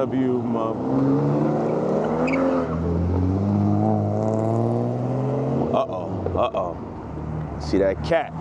BMW, Uh-oh. See that cat.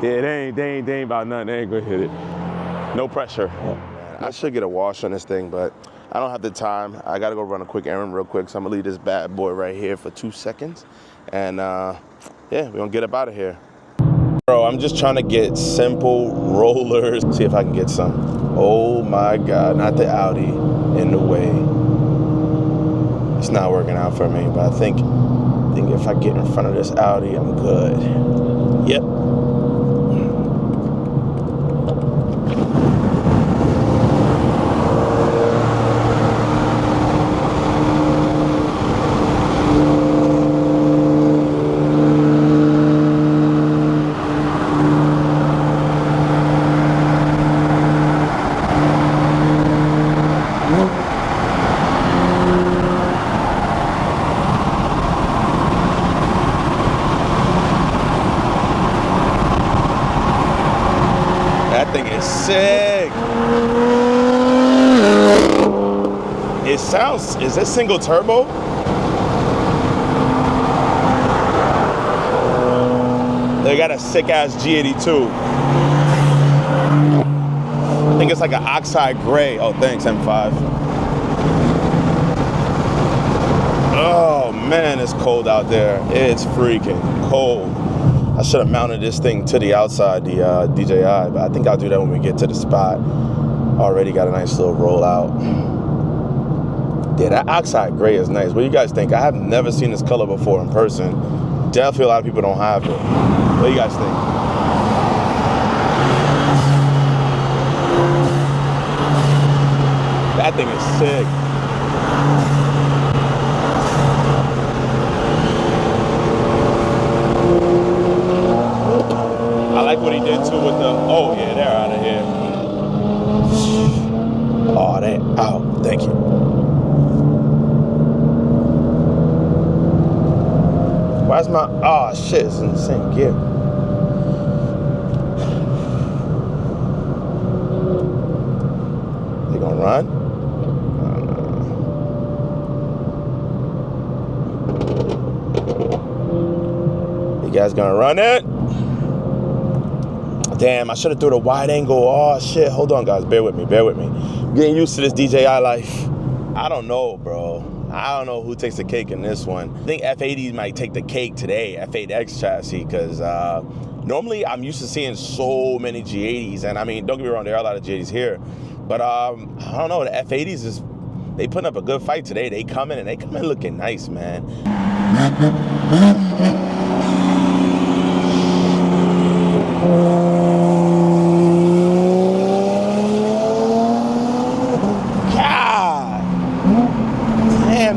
Yeah, they ain't about nothing. They ain't gonna hit it. No pressure. I should get a wash on this thing, but I don't have the time. I gotta go run a quick errand real quick, so I'm gonna leave this bad boy right here for 2 seconds. And yeah, we're gonna get up out of here. Bro, I'm just trying to get simple rollers. See if I can get some. Oh my God, not the Audi in the way. It's not working out for me, but I think if I get in front of this Audi, I'm good. Yep. That thing is sick. It sounds, is this single turbo? They got a sick ass G82. I think it's like an oxide gray. Oh, thanks, M5. Oh man, it's cold out there. It's freaking cold. I should have mounted this thing to the outside, the DJI, but I think I'll do that when we get to the spot. Already got a nice little rollout. Yeah, that oxide gray is nice. What do you guys think? I have never seen this color before in person. Definitely a lot of people don't have it. What do you guys think? That thing is sick. I like what he did too with the, oh yeah, they're out of here. Oh, they're out, thank you. Why's my, oh shit, it's in the same gear. They gonna run? You guys gonna run it? Damn, I should have threw the wide angle. Oh shit, hold on guys, bear with me. I'm getting used to this DJI life. I don't know, bro. I don't know who takes the cake in this one. I think F80 might take the cake today, F8X chassis, because normally I'm used to seeing so many G80s, and I mean, don't get me wrong, there are a lot of G80s here, but I don't know, the F80s is, they putting up a good fight today. They come in looking nice, man.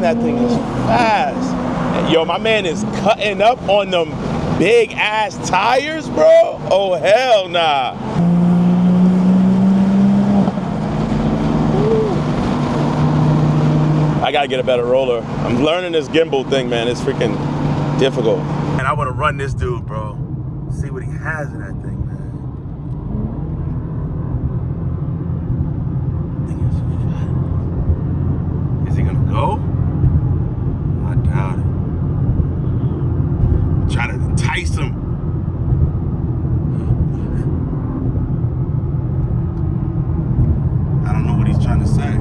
That thing is fast. Yo, my man is cutting up on them big ass tires, bro. Oh, hell nah. I gotta get a better roller. I'm learning this gimbal thing, man. It's freaking difficult. And I wanna run this dude, bro. See what he has in that thing, man. Thing is fast. Is he gonna go? Try to entice him. I don't know what he's trying to say.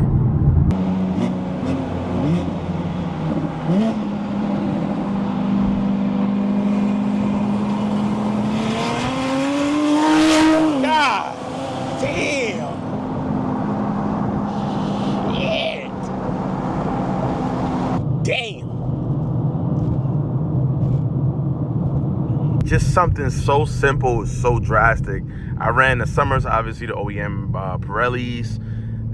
God damn. Yeah. Damn. Just something so simple, so drastic. I ran the summers, obviously the OEM Pirellis,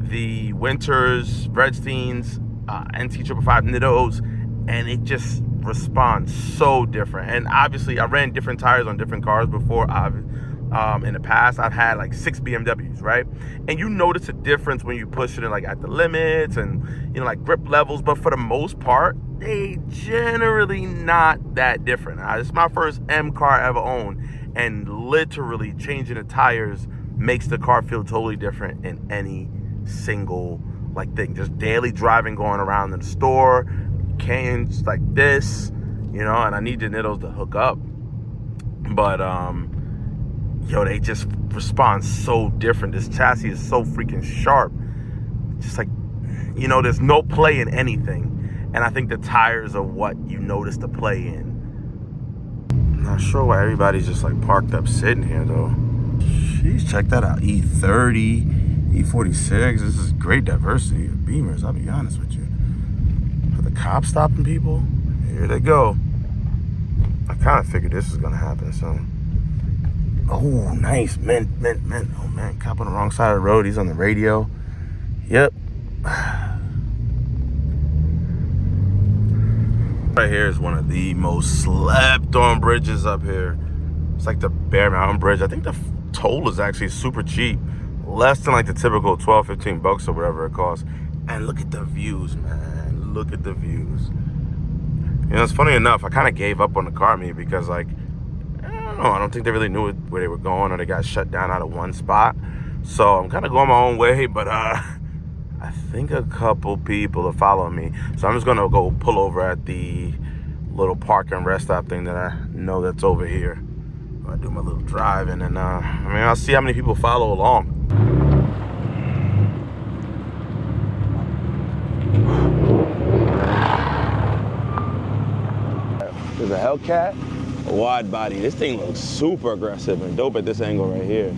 the winters, Redsteins, NT555 Nittos, and it just responds so different. And obviously I ran different tires on different cars before. In the past I've had like 6 BMWs, right? And you notice a difference when you push it in like at the limits and, you know, like grip levels, but for the most part they generally not that different. This is my first M car I ever owned, and literally changing the tires makes the car feel totally different in any single like thing. Just daily driving, going around in the store, cans like this, you know, and I need the Nittles to hook up. But yo, they just respond so different. This chassis is so freaking sharp. Just like, you know, there's no play in anything. And I think the tires are what you notice the play in. I'm not sure why everybody's just like parked up sitting here though. Jeez, check that out. E30, E46. This is great diversity of Beamers, I'll be honest with you. Are the cops stopping people? Here they go. I kind of figured this was gonna happen, so. Oh, nice. Mint. Oh man, cop on the wrong side of the road. He's on the radio. Yep. Right here is one of the most slept on bridges up here. It's like the Bear Mountain Bridge. I think the toll is actually super cheap. Less than like the typical 12, 15 bucks or whatever it costs. And look at the views, man. Look at the views. You know, it's funny enough, I kind of gave up on the car meet because like, I don't think they really knew where they were going, or they got shut down out of one spot. So I'm kind of going my own way, but I think a couple people are following me. So I'm just gonna go pull over at the little park and rest stop thing that I know that's over here. I do my little drive, and then I'll see how many people follow along. There's a Hellcat. Wide body. This thing looks super aggressive and dope at this angle right here.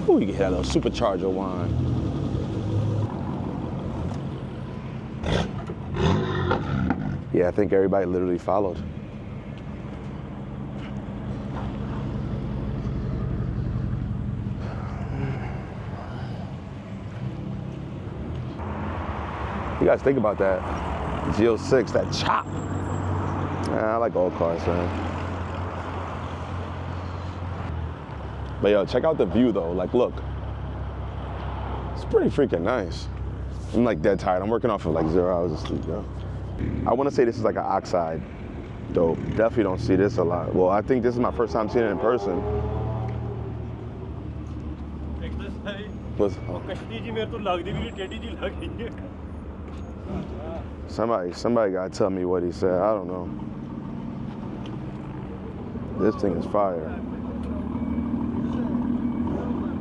Ooh, you can hear that little supercharger whine. Yeah, I think everybody literally followed. You guys think about that. G06, that chop. I like old cars, man. But yo, check out the view though. Like, look. It's pretty freaking nice. I'm like dead tired. I'm working off of like 0 hours of sleep, yo. I want to say this is like an oxide dope. Definitely don't see this a lot. Well, I think this is my first time seeing it in person. Somebody gotta tell me what he said. I don't know. This thing is fire.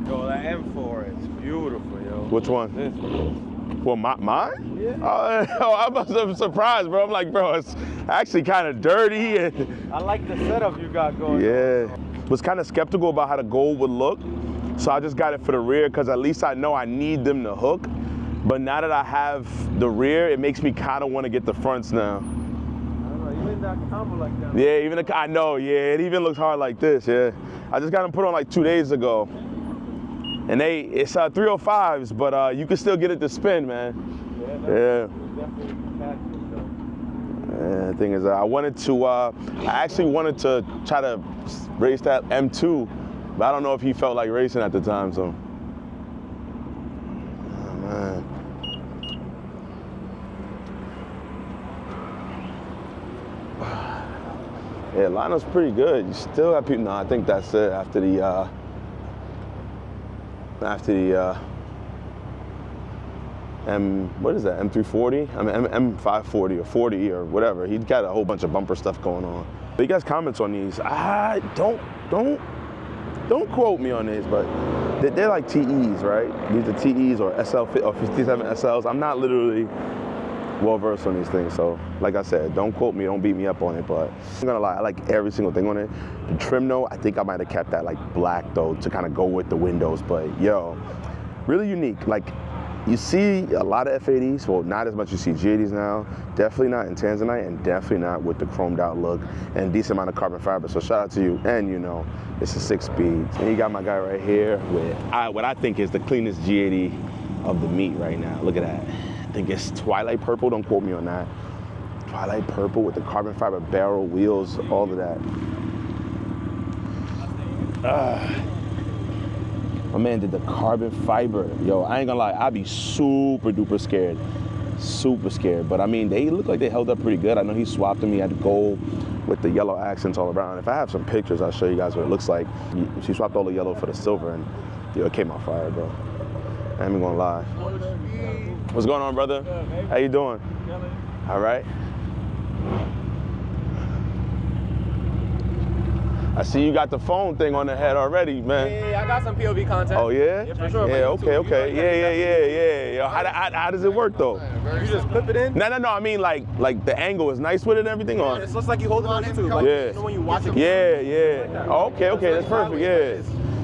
Yo, that M4 is beautiful, yo. Which one? This one. Well, mine? Yeah. Oh, I must have been surprised, bro. I'm like, bro, it's actually kind of dirty. And I like the setup you got going. yeah. Was kind of skeptical about how the gold would look. So I just got it for the rear because at least I know I need them to hook. But now that I have the rear, it makes me kind of want to get the fronts now. I don't know, even that combo like that. Yeah, even I know, yeah, it even looks hard like this, yeah. I just got them put on like 2 days ago. And it's 305s, but you can still get it to spin, man. Yeah. Yeah, the thing is, I actually wanted to try to race that M2, but I don't know if he felt like racing at the time, so. Oh, man. Yeah, lineup's pretty good. You still have people. No, I think that's it after the what is that? M340? I mean M540 or 40 or whatever. He's got a whole bunch of bumper stuff going on. But you guys comments on these. Don't quote me on these, but they're like TEs, right? These are TEs or SL or 57 SLs. I'm not literally well versed on these things, so like I said, don't quote me, don't beat me up on it, but I'm gonna lie, I like every single thing on it. The trim note, I think I might have kept that like black though to kind of go with the windows, but yo, really unique. Like you see a lot of F80s, well not as much as you see G80s now, definitely not in Tanzanite and definitely not with the chromed out look and decent amount of carbon fiber, so shout out to you. And you know, it's a 6-speed. And you got my guy right here with what I think is the cleanest G80 of the meet right now. Look at that. I think it's Twilight Purple, don't quote me on that. Twilight Purple with the carbon fiber barrel, wheels, all of that. My man did the carbon fiber. Yo, I ain't gonna lie, I'd be super duper scared. Super scared. But I mean, they look like they held up pretty good. I know he swapped them. He had gold with the yellow accents all around. If I have some pictures, I'll show you guys what it looks like. She swapped all the yellow for the silver, and yo, it came out fire, bro. I ain't even gonna lie. What's going on, brother? How you doing? All right. I see you got the phone thing on the head already, man. Yeah, I got some POV content. Oh, yeah? Yeah, for sure. Yeah, okay. Yeah. Yo, how does it work, though? You just clip it in? No. I mean, like the angle is nice with it and everything on. It looks like you hold it on YouTube. Like, Yeah. you know when you watch it. Yeah. Oh, okay. That's perfect. Yeah.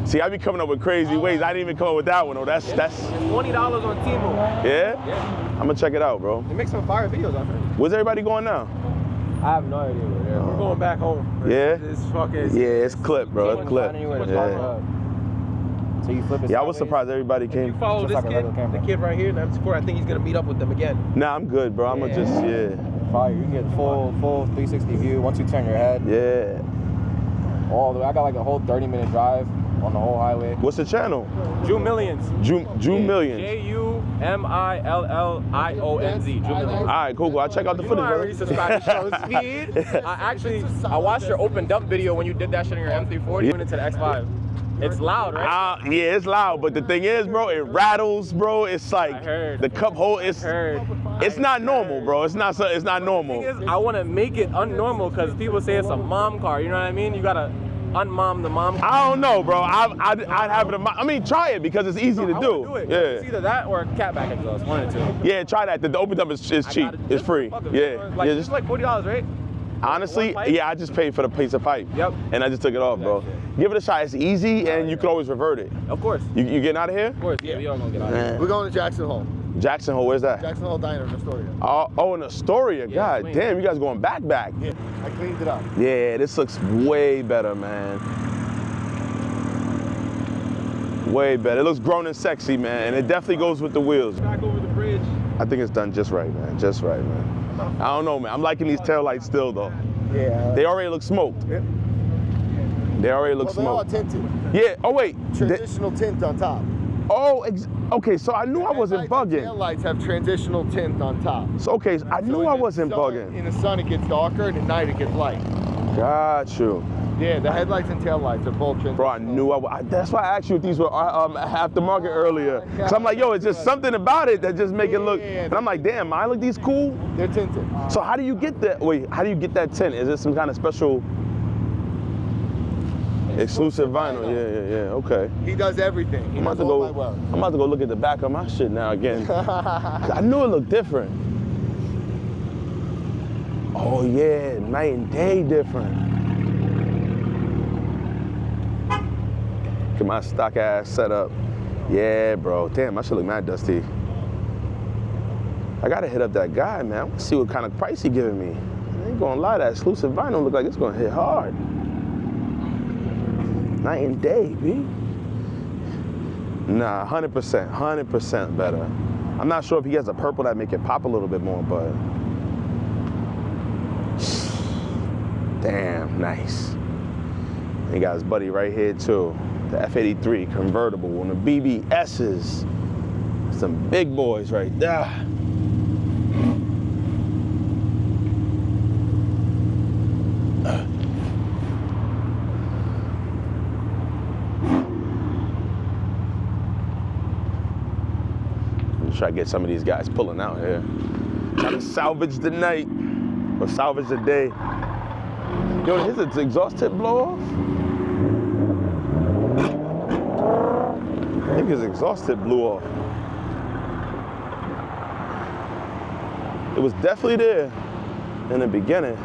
See, I be coming up with crazy ways. I didn't even come up with that one, though. That's It's $20 on Temu. Yeah? Yeah. I'm gonna check it out, bro. They make some fire videos, I think. Where's everybody going now? I have no idea where they're. We're going back home. Yeah? It's fucking. Yeah, it's clip, bro. It's clip. Yeah. So you flip it. Yeah, I was surprised everybody If came. you follow Just this like a kid, regular camera. the kid right here, in the M4, I think he's gonna meet up with them again. Nah, I'm good, bro. I'ma just, Fire. You can get full 360 view once you turn your head. Yeah. All the way. I got like a whole 30-minute drive on the whole highway. What's the channel? Jew Millions. Jew Millions. JUMILLIONZ. Jew Millions. All right, cool. I'll check out the You know footage, I already bro. subscribed to Show Speed. I watched your open dump video when you did that shit on your M340 went into the X5. It's loud, right? Yeah, it's loud, but the thing is, bro, it rattles, bro. It's like I heard. the cup hole. It's not normal, bro. It's not normal. The thing is, I want to make it unnormal because people say it's a mom car. You know what I mean? You gotta unmom the mom car. I don't know, bro. I'd have it. I mean, try it because it's easy to I do. wanna do it. Yeah. It's either that or a catback exhaust. One or two. Yeah, try that. The open dump is cheap. It's free. Yeah. Like, Yeah, it's like $40, right? honestly, one pipe? yeah, I just paid for the piece of pipe. Yep. And I just took it off, bro. Give it a shot. It's easy, and you can always revert it. Of course. You getting out of here? Of course. Yeah, we all gonna get out of here. We're going to Jackson Hole. Jackson Hole, where's that? Jackson Hole Diner in Astoria. Oh, in Astoria. God clean. damn, you guys going back. Yeah, I cleaned it up. Yeah, this looks way better, man. Way better. It looks grown and sexy, man. And it definitely goes with the wheels. Back over the bridge. I think it's done just right, man. Just right, man. I don't know, man. I'm liking these taillights still, though. Yeah. They already look smoked. Yep. They already look Well, they're all smoked. tinted. Yeah. Oh wait. Transitional tint on top. Okay. So I knew I wasn't bugging. Tail lights have transitional tint on top. So okay, I knew I wasn't bugging. In the sun it gets darker, and at night it gets light. Got you. Yeah, the headlights and tail lights are both transitional. Bro, I knew that's why I asked you if these were aftermarket earlier. Cause I'm like, yo, it's just something about it that just make it look. Yeah. And I'm like, damn, mine look these cool. They're tinted. So how do you get that? Wait, how do you get that tint? Is it some kind of special exclusive vinyl? Yeah. Okay. He does everything. He I'm about does to all go. my work. I'm about to go look at the back of my shit now again. I knew it looked different. Oh yeah, night and day different. Look at my stock ass setup. Yeah, bro. Damn, my shit look mad dusty. I gotta hit up that guy, man. I wanna see what kind of price he giving me. I ain't gonna lie, that exclusive vinyl look like it's gonna hit hard. Night and day, B. Nah, 100% better. I'm not sure if he has a purple that make it pop a little bit more, but damn, nice. He got his buddy right here too. The F83 convertible on the BBS's. Some big boys right there. Try to get some of these guys pulling out here. Try to salvage the night or salvage the day. Yo, his exhaust tip blow off? I think his exhaust tip blew off. It was definitely there in the beginning.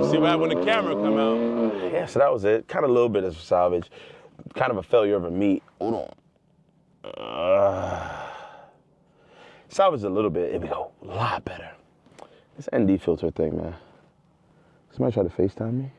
See what happened when the camera come out? Yeah, so that was it. Kind of a little bit of salvage. Kind of a failure of a meat. Hold on. Salvage a little bit, it would go a lot better. This ND filter thing, man. Somebody tried to FaceTime me.